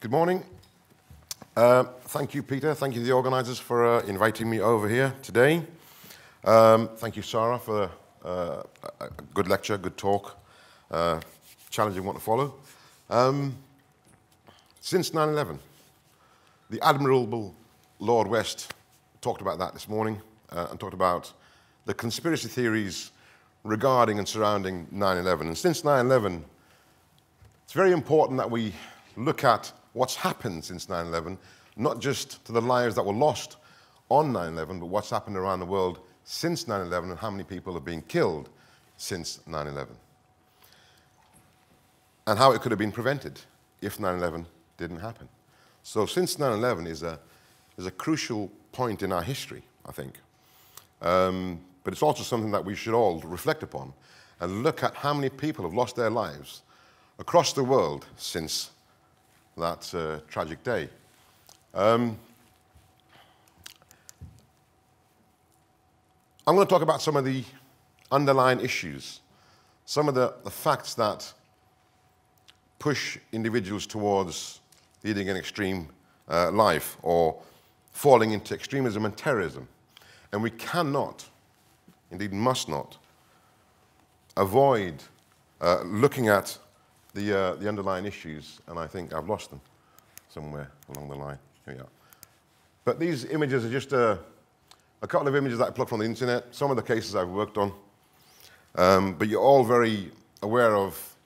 Good morning. Thank you, Peter. Thank you to the organisers for inviting me over here today. Thank you, Sarah, for a good lecture, good talk, challenging one to follow. Since 9/11, the admirable Lord West talked about that this morning and talked about the conspiracy theories regarding and surrounding 9/11. And since 9/11, it's very important that we look at what's happened since 9/11, not just to the lives that were lost on 9/11, but what's happened around the world since 9/11 and how many people have been killed since 9/11. And how it could have been prevented if 9/11 didn't happen. So since 9/11 is a crucial point in our history, I think. But it's also something that we should all reflect upon and look at how many people have lost their lives across the world since that tragic day. I'm going to talk about some of the underlying issues, some of the facts that push individuals towards leading an extreme life or falling into extremism and terrorism. And we cannot, indeed must not, avoid looking at the underlying issues, and I think I've lost them somewhere along the line. Here we are. But these images are just a couple of images that I plucked from the internet, some of the cases I've worked on. But you're all very aware of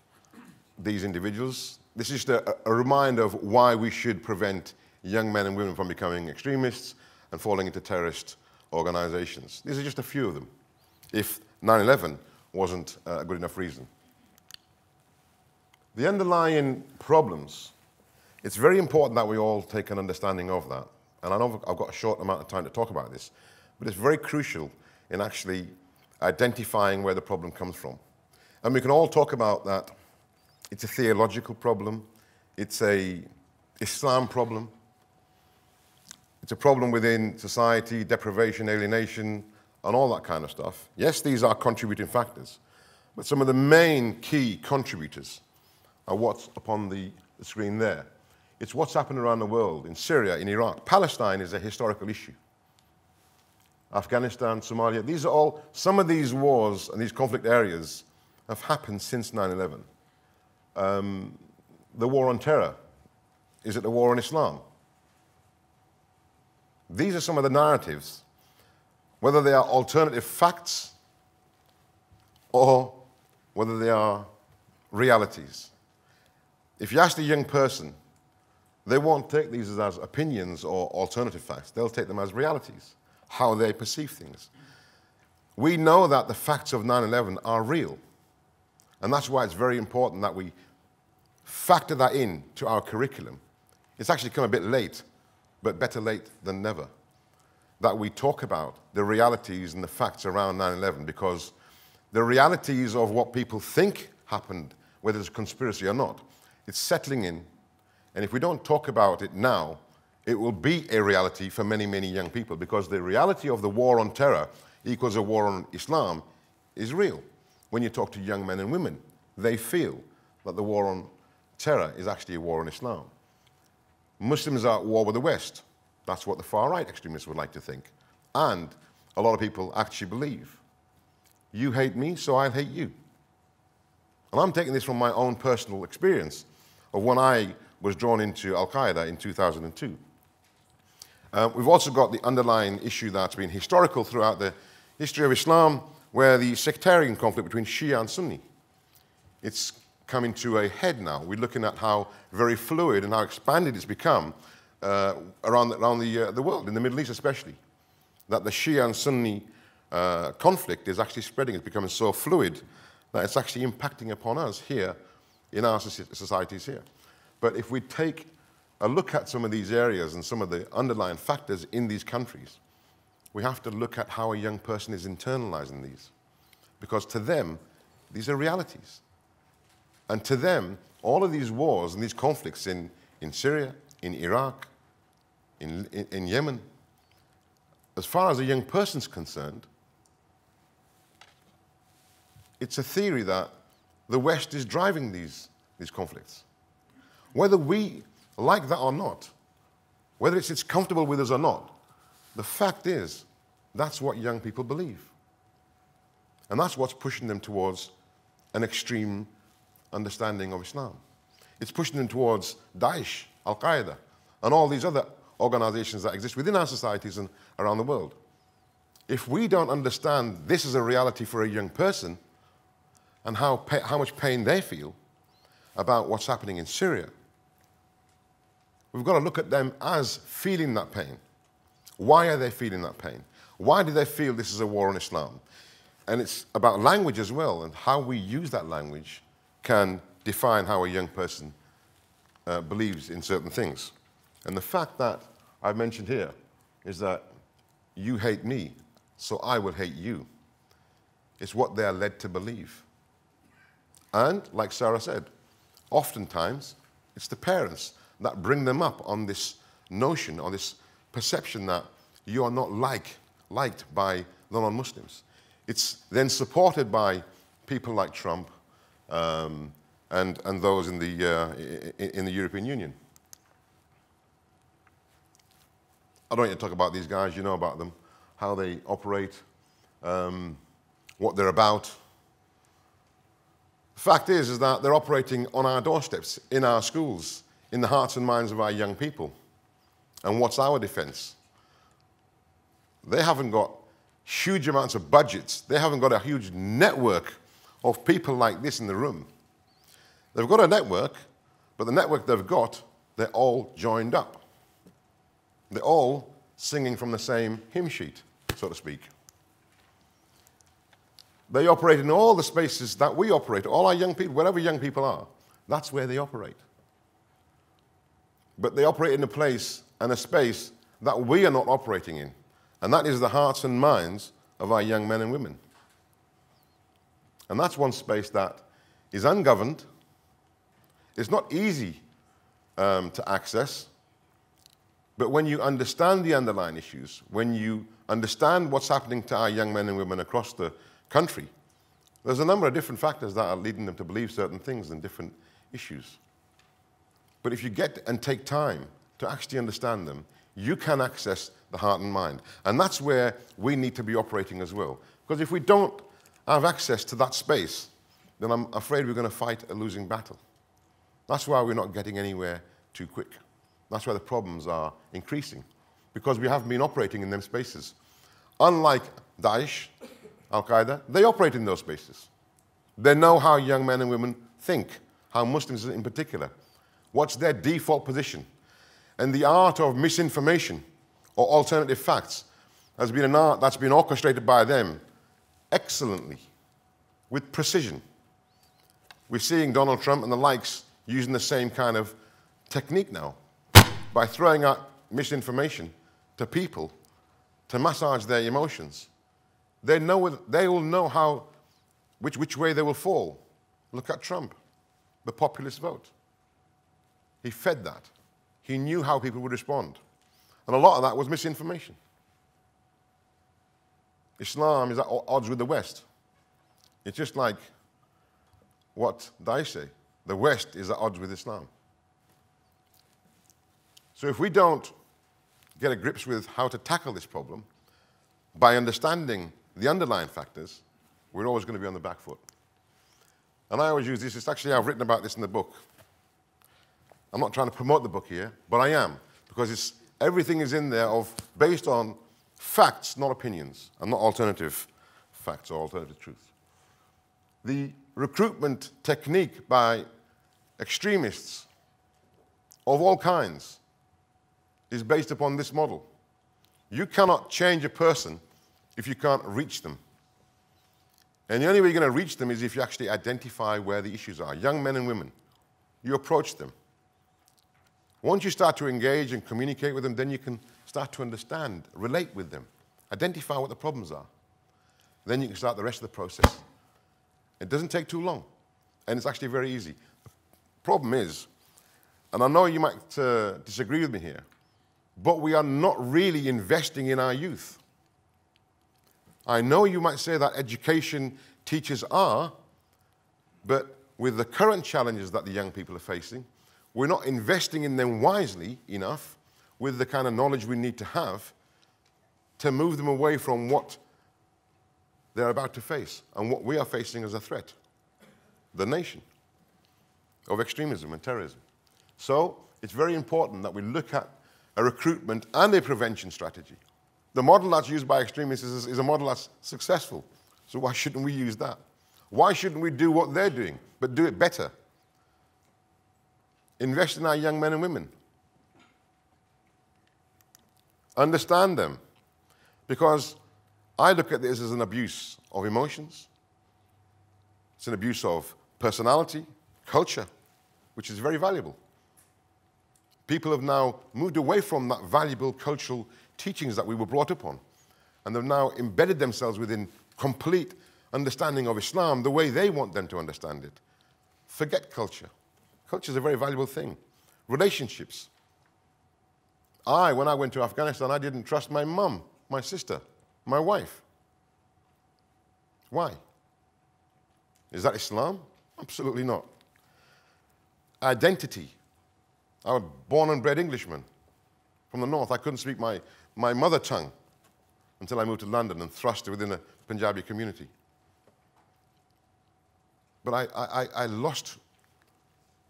these individuals. This is just a reminder of why we should prevent young men and women from becoming extremists and falling into terrorist organizations. These are just a few of them, if 9/11 wasn't a good enough reason. The underlying problems, it's very important that we all take an understanding of that. And I know I've got a short amount of time to talk about this, but it's very crucial in actually identifying where the problem comes from. And we can all talk about that. It's a theological problem. It's an Islam problem. It's a problem within society, deprivation, alienation, and all that kind of stuff. Yes, these are contributing factors, but some of the main key contributors are what's upon the screen there. It's what's happened around the world, in Syria, in Iraq. Palestine is a historical issue. Afghanistan, Somalia, these are all, some of these wars and these conflict areas have happened since 9/11. The war on terror, is it the war on Islam? These are some of the narratives, whether they are alternative facts or whether they are realities. If you ask the young person, they won't take these as opinions or alternative facts. They'll take them as realities, how they perceive things. We know that the facts of 9/11 are real. And that's why it's very important that we factor that in to our curriculum. It's actually come a bit late, but better late than never, that we talk about the realities and the facts around 9/11, because the realities of what people think happened, whether it's a conspiracy or not, it's settling in, and if we don't talk about it now, it will be a reality for many, many young people, because the reality of the war on terror equals a war on Islam is real. When you talk to young men and women, they feel that the war on terror is actually a war on Islam. Muslims are at war with the West. That's what the far-right extremists would like to think. And a lot of people actually believe. You hate me, so I'll hate you. And I'm taking this from my own personal experience of when I was drawn into Al-Qaeda in 2002. We've also got the underlying issue that's been historical throughout the history of Islam, where the sectarian conflict between Shia and Sunni, it's coming to a head now. We're looking at how very fluid and how expanded it's become around the world, in the Middle East especially, that the Shia and Sunni conflict is actually spreading. It's becoming so fluid that it's actually impacting upon us here in our societies here. But if we take a look at some of these areas and some of the underlying factors in these countries, we have to look at how a young person is internalizing these. Because to them, these are realities. And to them, all of these wars and these conflicts in Syria, in Iraq, in Yemen, as far as a young person's concerned, it's a theory that the West is driving these conflicts. Whether we like that or not, whether it's comfortable with us or not, the fact is, that's what young people believe. And that's what's pushing them towards an extreme understanding of Islam. It's pushing them towards Daesh, Al-Qaeda, and all these other organizations that exist within our societies and around the world. If we don't understand this is a reality for a young person and how much pain they feel about what's happening in Syria, we've got to look at them as feeling that pain. Why are they feeling that pain? Why do they feel this is a war on Islam? And it's about language as well, and how we use that language can define how a young person believes in certain things. And the fact that I've mentioned here is that you hate me, so I will hate you. It's what they are led to believe. And, like Sarah said, oftentimes it's the parents that bring them up on this notion, on this perception that you are not liked by the non-Muslims. It's then supported by people like Trump and those in the European Union. I don't need to talk about these guys, you know about them, how they operate, what they're about. The fact is that they're operating on our doorsteps, in our schools, in the hearts and minds of our young people. And what's our defense? They haven't got huge amounts of budgets. They haven't got a huge network of people like this in the room. They've got a network, but the network they've got, they're all joined up. They're all singing from the same hymn sheet, so to speak. They operate in all the spaces that we operate, all our young people, wherever young people are, that's where they operate. But they operate in a place and a space that we are not operating in, and that is the hearts and minds of our young men and women. And that's one space that is ungoverned. It's not easy to access, but when you understand the underlying issues, when you understand what's happening to our young men and women across the country, there's a number of different factors that are leading them to believe certain things and different issues. But if you get and take time to actually understand them, you can access the heart and mind. And that's where we need to be operating as well. Because if we don't have access to that space, then I'm afraid we're going to fight a losing battle. That's why we're not getting anywhere too quick. That's why the problems are increasing, because we haven't been operating in them spaces. Unlike Daesh, Al-Qaeda, they operate in those spaces. They know how young men and women think, how Muslims in particular. What's their default position? And the art of misinformation or alternative facts has been an art that's been orchestrated by them excellently, with precision. We're seeing Donald Trump and the likes using the same kind of technique now, by throwing out misinformation to people to massage their emotions. They will know which way they will fall. Look at Trump, the populist vote. He fed that. He knew how people would respond. And a lot of that was misinformation. Islam is at odds with the West. It's just like what Daesh say. The West is at odds with Islam. So if we don't get a grips with how to tackle this problem by understanding the underlying factors, we're always going to be on the back foot. And I always use this. It's actually, I've written about this in the book. I'm not trying to promote the book here, but I am, because everything is in there based on facts, not opinions, and not alternative facts or alternative truth. The recruitment technique by extremists of all kinds is based upon this model. You cannot change a person if you can't reach them. And the only way you're going to reach them is if you actually identify where the issues are. Young men and women, you approach them. Once you start to engage and communicate with them, then you can start to understand, relate with them, identify what the problems are. Then you can start the rest of the process. It doesn't take too long, and it's actually very easy. The problem is, and I know you might disagree with me here, but we are not really investing in our youth. I know you might say that education teachers are, but with the current challenges that the young people are facing, we're not investing in them wisely enough with the kind of knowledge we need to have to move them away from what they're about to face and what we are facing as a threat, the nation, of extremism and terrorism. So it's very important that we look at a recruitment and a prevention strategy. The model that's used by extremists is a model that's successful. So why shouldn't we use that? Why shouldn't we do what they're doing, but do it better? Invest in our young men and women. Understand them. Because I look at this as an abuse of emotions. It's an abuse of personality, culture, which is very valuable. People have now moved away from that valuable cultural teachings that we were brought up on. And they've now embedded themselves within complete understanding of Islam the way they want them to understand it. Forget culture. Culture is a very valuable thing. Relationships. When I went to Afghanistan, I didn't trust my mum, my sister, my wife. Why? Is that Islam? Absolutely not. Identity. I was born and bred Englishman. From the north, I couldn't speak my mother tongue until I moved to London and thrust within a Punjabi community. But I lost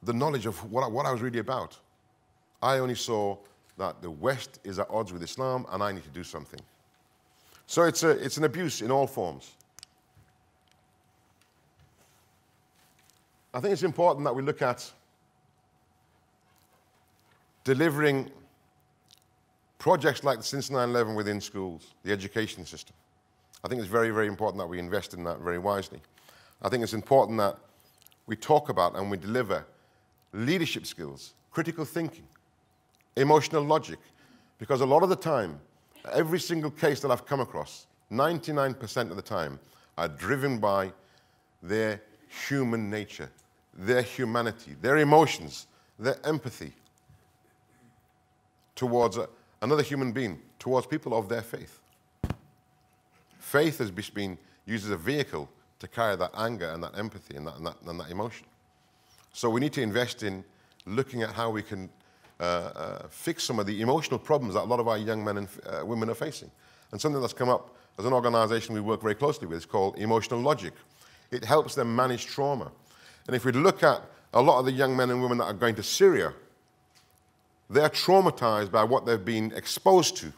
the knowledge of what I was really about. I only saw that the West is at odds with Islam and I need to do something. So it's an abuse in all forms. I think it's important that we look at delivering projects like Since 9/11 within schools, the education system. I think it's very, very important that we invest in that very wisely. I think it's important that we talk about and we deliver leadership skills, critical thinking, emotional logic, because a lot of the time, every single case that I've come across, 99% of the time, are driven by their human nature, their humanity, their emotions, their empathy towards another human being, towards people of their faith. Faith has been used as a vehicle to carry that anger and that empathy and that emotion. So we need to invest in looking at how we can fix some of the emotional problems that a lot of our young men and women are facing. And something that's come up as an organization we work very closely with is called emotional logic. It helps them manage trauma. And if we look at a lot of the young men and women that are going to Syria, they're traumatized by what they've been exposed to,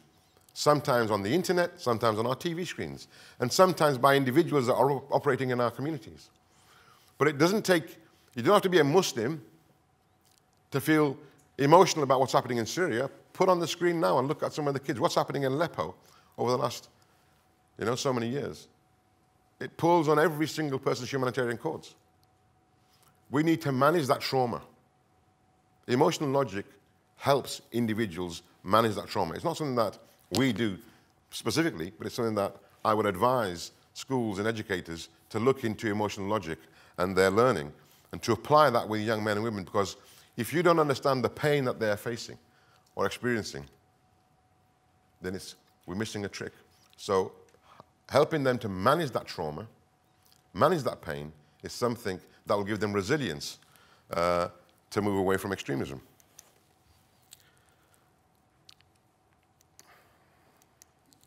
sometimes on the internet, sometimes on our TV screens, and sometimes by individuals that are operating in our communities. But it doesn't take, you don't have to be a Muslim to feel emotional about what's happening in Syria. Put on the screen now and look at some of the kids. What's happening in Aleppo over the last, so many years. It pulls on every single person's humanitarian cords. We need to manage that trauma. Emotional logic helps individuals manage that trauma. It's not something that we do specifically, but it's something that I would advise schools and educators to look into emotional logic and their learning and to apply that with young men and women, because if you don't understand the pain that they're facing or experiencing, then we're missing a trick. So helping them to manage that trauma, manage that pain, is something that will give them resilience to move away from extremism.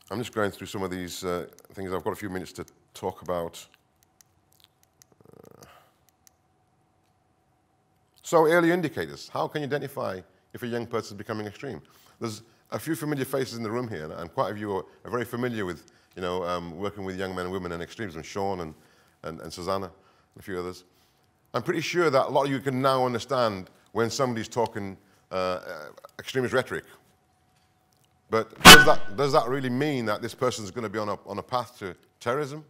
I'm just going through some of these things. I've got a few minutes to talk about. So early indicators. How can you identify if a young person is becoming extreme? There's a few familiar faces in the room here, and quite a few are very familiar with working with young men and women and extremism, Sean and Susanna and a few others. I'm pretty sure that a lot of you can now understand when somebody's talking extremist rhetoric. But does that really mean that this person is going to be on a path to terrorism?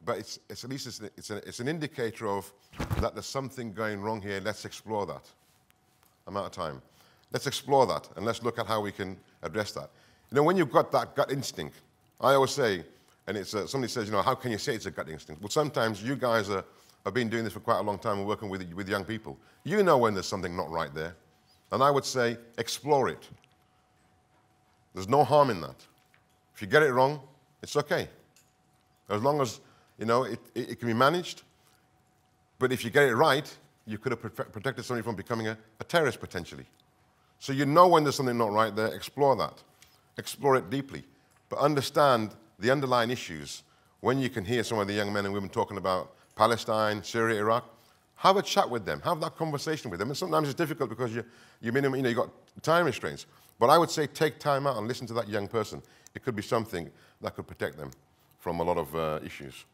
But it's at least it's an indicator of that there's something going wrong here. Let's explore that. I'm out of time. Let's explore that and let's look at how we can address that. When you've got that gut instinct, I always say, and it's somebody says, how can you say it's a gut instinct? Well, sometimes you guys have been doing this for quite a long time and working with young people. You know when there's something not right there. And I would say, explore it. There's no harm in that. If you get it wrong, it's okay. As long as, it can be managed. But if you get it right, you could have protected somebody from becoming a terrorist potentially. So you know when there's something not right there, explore that. Explore it deeply. But understand the underlying issues. When you can hear some of the young men and women talking about Palestine, Syria, Iraq, have a chat with them. Have that conversation with them. And sometimes it's difficult because you've got time restraints. But I would say take time out and listen to that young person. It could be something that could protect them from a lot of issues.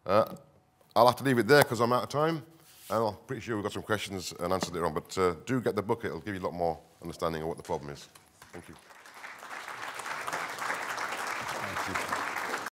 I'll have to leave it there because I'm out of time. And I'm pretty sure we've got some questions and answers later on. But do get the book. It'll give you a lot more understanding of what the problem is. Thank you. Thank you.